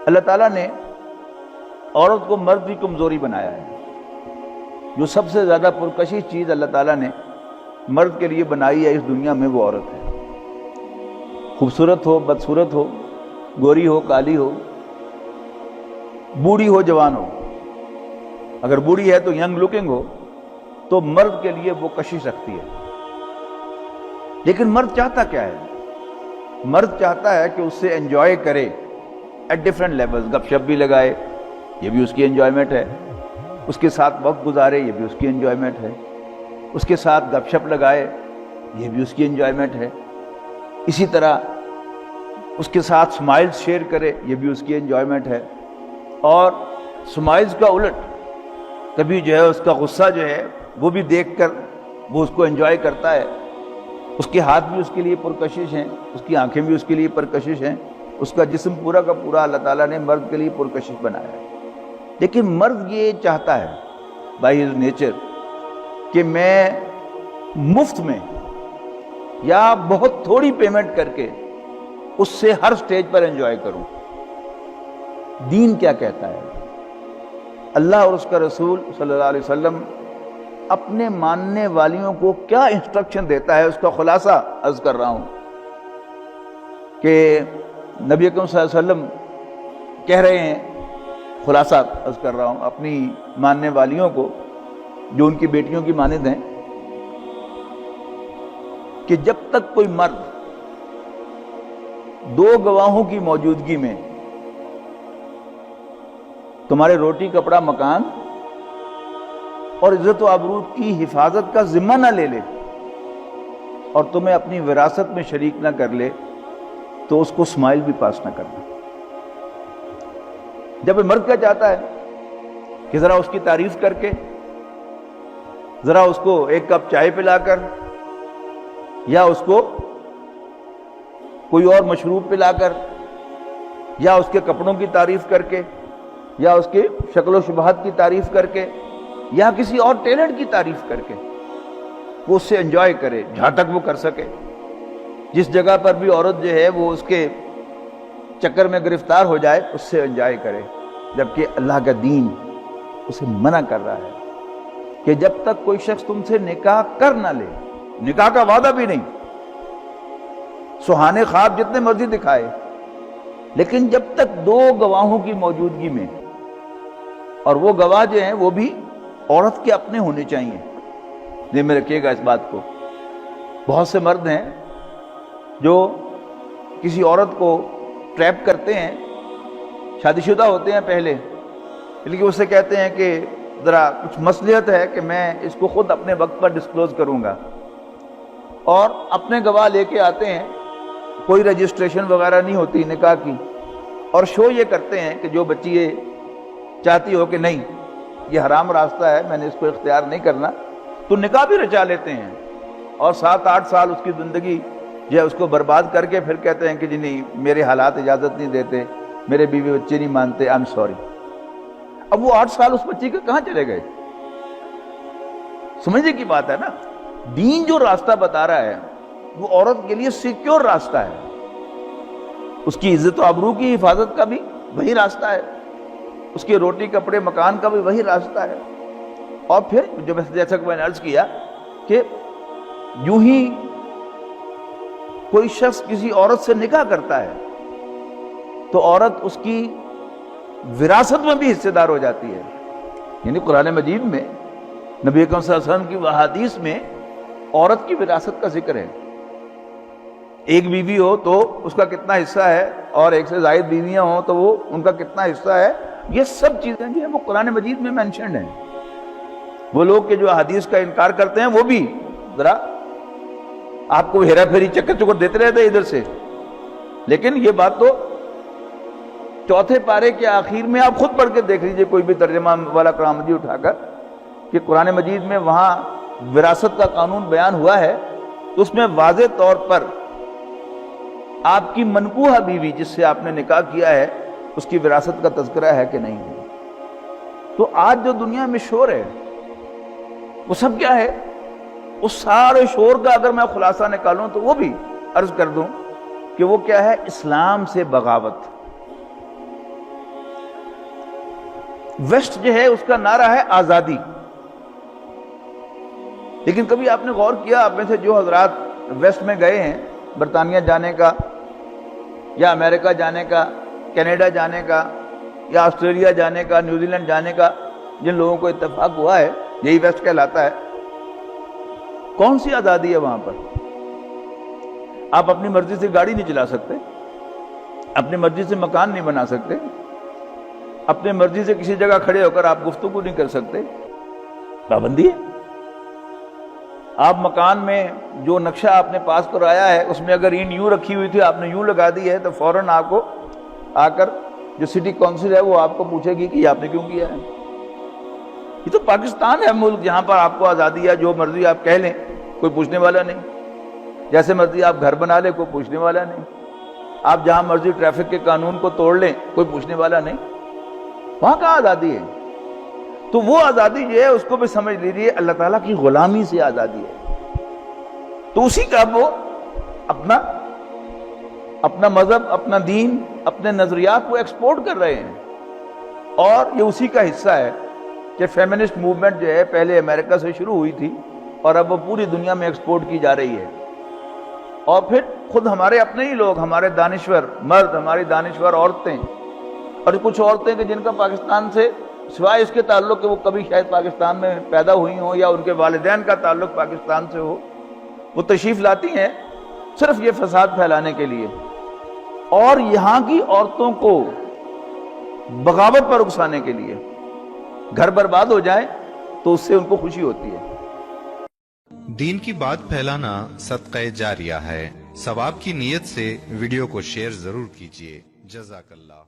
اللہ تعالیٰ نے عورت کو مرد کی کمزوری بنایا ہے. جو سب سے زیادہ پرکشش چیز اللہ تعالیٰ نے مرد کے لیے بنائی ہے اس دنیا میں وہ عورت ہے. خوبصورت ہو، بدصورت ہو، گوری ہو، کالی ہو، بوڑھی ہو، جوان ہو. اگر بوڑھی ہے تو ینگ لکنگ ہو تو مرد کے لیے وہ کشش رکھتی ہے. لیکن مرد چاہتا کیا ہے؟ مرد چاہتا ہے کہ اس سے انجوائے کرے ایٹ ڈفرینٹ لیولز. گپ شپ بھی لگائے، یہ بھی اس کی انجوائمنٹ ہے. اس کے ساتھ وقت گزارے، یہ بھی اس کی انجوائمنٹ ہے. اس کے ساتھ گپ شپ لگائے، یہ بھی اس کی انجوائمنٹ ہے. اسی طرح اس کے ساتھ سمائلز شیئر کرے، یہ بھی اس کی انجوائمنٹ ہے. اور سمائلز کا الٹ کبھی جو ہے اس کا غصہ جو ہے وہ بھی دیکھ کر وہ اس کو انجوائے کرتا ہے. اس کے ہاتھ بھی اس کے لیے پرکشش ہیں، اس کی آنکھیں بھی اس کے لیے پرکشش ہیں. اس کا جسم پورا کا پورا اللہ تعالیٰ نے مرد کے لیے پرکشش بنایا ہے. لیکن مرد یہ چاہتا ہے بائی ہز نیچر کہ میں مفت میں یا بہت تھوڑی پیمنٹ کر کے اس سے ہر سٹیج پر انجوائے کروں. دین کیا کہتا ہے؟ اللہ اور اس کا رسول صلی اللہ علیہ وسلم اپنے ماننے والیوں کو کیا انسٹرکشن دیتا ہے، اس کا خلاصہ عرض کر رہا ہوں کہ نبی اکرم صلی اللہ علیہ وسلم کہہ رہے ہیں، خلاصہ عرض کر رہا ہوں اپنی ماننے والیوں کو جو ان کی بیٹیوں کی مانند ہیں، کہ جب تک کوئی مرد دو گواہوں کی موجودگی میں تمہارے روٹی کپڑا مکان اور عزت و آبرو کی حفاظت کا ذمہ نہ لے لے اور تمہیں اپنی وراثت میں شریک نہ کر لے تو اس کو اسمائل بھی پاس نہ کرنا. جب مرد کیا چاہتا ہے کہ ذرا اس کی تعریف کر کے، ذرا اس کو ایک کپ چائے پلا کر، یا اس کو کوئی اور مشروب پلا کر، یا اس کے کپڑوں کی تعریف کر کے، یا اس کے شکل و شباہت کی تعریف کر کے، یا کسی اور ٹیلنٹ کی تعریف کر کے وہ اس سے انجوائے کرے جہاں تک وہ کر سکے. جس جگہ پر بھی عورت جو ہے وہ اس کے چکر میں گرفتار ہو جائے اس سے انجوائے کرے. جبکہ اللہ کا دین اسے منع کر رہا ہے کہ جب تک کوئی شخص تم سے نکاح کر نہ لے، نکاح کا وعدہ بھی نہیں، سہانے خواب جتنے مرضی دکھائے، لیکن جب تک دو گواہوں کی موجودگی میں، اور وہ گواہ جو ہیں وہ بھی عورت کے اپنے ہونے چاہیے. ذہن میں رکھیے گا اس بات کو. بہت سے مرد ہیں جو کسی عورت کو ٹریپ کرتے ہیں، شادی شدہ ہوتے ہیں پہلے، لیکن اس سے کہتے ہیں کہ ذرا کچھ مصلحت ہے کہ میں اس کو خود اپنے وقت پر ڈسکلوز کروں گا، اور اپنے گواہ لے کے آتے ہیں. کوئی رجسٹریشن وغیرہ نہیں ہوتی نکاح کی، اور شو یہ کرتے ہیں کہ جو بچی یہ چاہتی ہو کہ نہیں یہ حرام راستہ ہے، میں نے اس کو اختیار نہیں کرنا، تو نکاح بھی رچا لیتے ہیں اور 7-8 سال اس کی زندگی جو ہے اس کو برباد کر کے پھر کہتے ہیں کہ جی نہیں میرے حالات اجازت نہیں دیتے، میرے بیوی بچے نہیں مانتے، آئی ایم سوری. اب وہ 8 سال اس بچی کے کہاں چلے گئے؟ سمجھنے کی بات ہے نا. دین جو راستہ بتا رہا ہے وہ عورت کے لیے سیکیور راستہ ہے. اس کی عزت و آبرو کی حفاظت کا بھی وہی راستہ ہے، اس کے روٹی کپڑے مکان کا بھی وہی راستہ ہے. اور پھر جو جیسا کہ میں نے عرض کیا کہ یوں ہی کوئی شخص کسی عورت سے نکاح کرتا ہے تو عورت اس کی وراثت میں بھی حصے دار ہو جاتی ہے. یعنی قرآن مجید میں نبی اکرم صلی اللہ علیہ وسلم کی احادیث میں عورت کی وراثت کا ذکر ہے. ایک بیوی ہو تو اس کا کتنا حصہ ہے، اور ایک سے زائد بیویاں ہوں تو وہ ان کا کتنا حصہ ہے. یہ سب چیزیں جو ہیں وہ قرآن مجید میں مینشنڈ ہیں. وہ لوگ کہ جو احادیث کا انکار کرتے ہیں وہ بھی ذرا آپ کو ہیرا پھیری چکر چکر دیتے رہتے ہیں ادھر سے. لیکن یہ بات تو چوتھے پارے کے آخر میں آپ خود پڑھ کے دیکھ لیجئے کوئی بھی ترجمہ والا کرامتی اٹھا کر کہ قرآن مجید میں وہاں وراثت کا قانون بیان ہوا ہے تو اس میں واضح طور پر آپ کی منکوحہ بیوی جس سے آپ نے نکاح کیا ہے اس کی وراثت کا تذکرہ ہے کہ نہیں ہے. تو آج جو دنیا میں شور ہے وہ سب کیا ہے؟ اس سارے شور کا اگر میں خلاصہ نکالوں تو وہ بھی عرض کر دوں کہ وہ کیا ہے؟ اسلام سے بغاوت. ویسٹ جو ہے اس کا نعرہ ہے آزادی. لیکن کبھی آپ نے غور کیا، آپ میں سے جو حضرات ویسٹ میں گئے ہیں، برطانیہ جانے کا یا امریکہ جانے کا، کینیڈا جانے کا یا آسٹریلیا جانے کا، نیوزی لینڈ جانے کا، جن لوگوں کو اتفاق ہوا ہے، یہی ویسٹ کہلاتا ہے. کون سی آزادی ہے وہاں پر؟ آپ اپنی مرضی سے گاڑی نہیں چلا سکتے، اپنی مرضی سے مکان نہیں بنا سکتے، اپنی مرضی سے کسی جگہ کھڑے ہو کر آپ گفتگو نہیں کر سکتے. پابندی ہے. آپ مکان میں جو نقشہ آپ نے پاس کرایا ہے اس میں اگر اینٹ یوں رکھی ہوئی تھی، آپ نے یوں لگا دی ہے، تو فوراً آپ کو آ کر جو سٹی کونسل ہے وہ آپ کو پوچھے گی کہ یہ آپ نے کیوں کیا ہے. یہ تو پاکستان ہے ملک جہاں پر آپ کو آزادی ہے، جو مرضی آپ کہہ لیں کوئی پوچھنے والا نہیں، جیسے مرضی آپ گھر بنا لیں کوئی پوچھنے والا نہیں، آپ جہاں مرضی ٹریفک کے قانون کو توڑ لیں کوئی پوچھنے والا نہیں. وہاں کہاں آزادی ہے؟ تو وہ آزادی جو ہے اس کو بھی سمجھ لیجیے اللہ تعالیٰ کی غلامی سے آزادی ہے. تو اسی کا وہ اپنا مذہب، اپنا دین، اپنے نظریات کو ایکسپورٹ کر رہے ہیں. اور یہ اسی کا حصہ ہے کہ فیمنسٹ موومنٹ جو ہے پہلے امریکہ سے شروع ہوئی تھی اور اب وہ پوری دنیا میں ایکسپورٹ کی جا رہی ہے. اور پھر خود ہمارے اپنے ہی لوگ، ہمارے دانشور مرد، ہماری دانشور عورتیں، اور کچھ عورتیں کہ جن کا پاکستان سے سوائے اس کے تعلق کہ وہ کبھی شاید پاکستان میں پیدا ہوئی ہوں یا ان کے والدین کا تعلق پاکستان سے ہو، وہ تشریف لاتی ہیں صرف یہ فساد پھیلانے کے لیے اور یہاں کی عورتوں کو بغاوت پر اکسانے کے لیے. گھر برباد ہو جائیں تو اس سے ان کو خوشی ہوتی ہے. دین کی بات پھیلانا صدقہ جاریہ ہے. ثواب کی نیت سے ویڈیو کو شیئر ضرور کیجیے. جزاک اللہ.